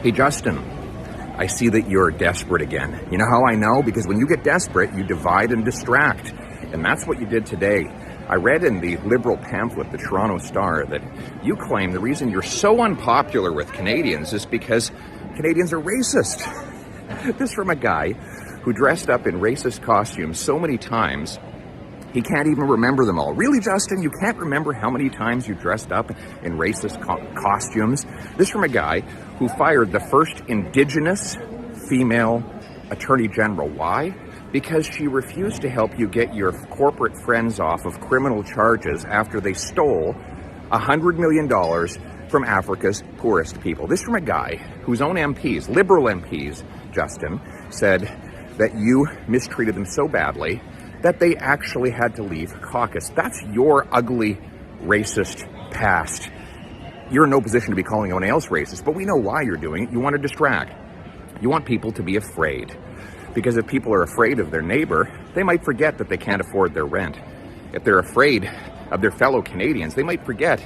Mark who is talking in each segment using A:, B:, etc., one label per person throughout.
A: Hey, Justin, I see that you're desperate again. You know how I know? Because when you get desperate, you divide and distract. And that's what you did today. I read in the Liberal pamphlet, the Toronto Star, that you claim the reason you're so unpopular with Canadians is because Canadians are racist. This from a guy who dressed up in racist costumes so many times, he can't even remember them all. Really, Justin, you can't remember how many times you dressed up in racist costumes? This from a guy who fired the first Indigenous female Attorney General. Why? Because she refused to help you get your corporate friends off of criminal charges after they stole $100 million from Africa's poorest people. This from a guy whose own MPs, Liberal MPs, Justin, said that you mistreated them so badly that they actually had to leave caucus. That's your ugly, racist past. You're in no position to be calling anyone else racist, but we know why you're doing it. You want to distract. You want people to be afraid. Because if people are afraid of their neighbor, they might forget that they can't afford their rent. If they're afraid of their fellow Canadians, they might forget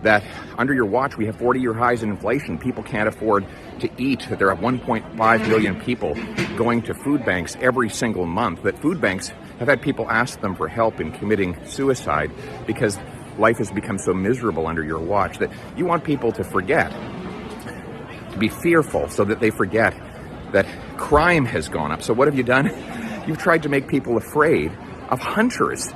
A: that under your watch we have 40-year highs in inflation. People can't afford to eat, that there are 1.5 million people going to food banks every single month, that food banks have had people ask them for help in committing suicide because life has become so miserable under your watch, that you want people to forget, to be fearful so that they forget that crime has gone up. So what have you done? You've tried to make people afraid of hunters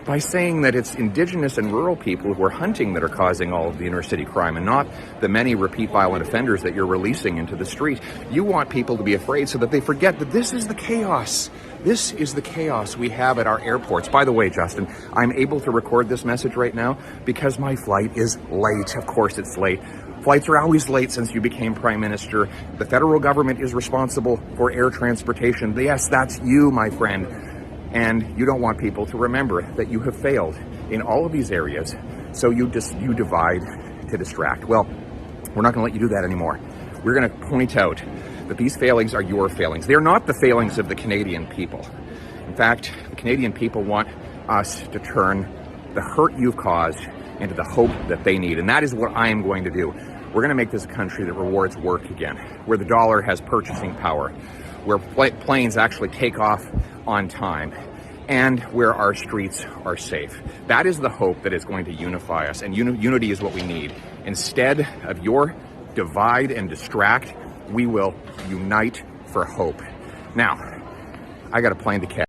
A: by saying that it's Indigenous and rural people who are hunting that are causing all of the inner city crime and not the many repeat violent offenders that you're releasing into the street. You want people to be afraid so that they forget that this is the chaos. This is the chaos we have at our airports. By the way, Justin, I'm able to record this message right now because my flight is late. Of course it's late. Flights are always late since you became Prime Minister. The federal government is responsible for air transportation. Yes, that's you, my friend. And you don't want people to remember that you have failed in all of these areas. So you divide to distract. Well, we're not going to let you do that anymore. We're going to point out that these failings are your failings. They're not the failings of the Canadian people. In fact, the Canadian people want us to turn the hurt you've caused into the hope that they need. And that is what I am going to do. We're going to make this a country that rewards work again, where the dollar has purchasing power, where planes actually take off on time, and where our streets are safe. That is the hope that is going to unify us, and unity is what we need. Instead of your divide and distract, we will unite for hope. Now, I got a plane to catch.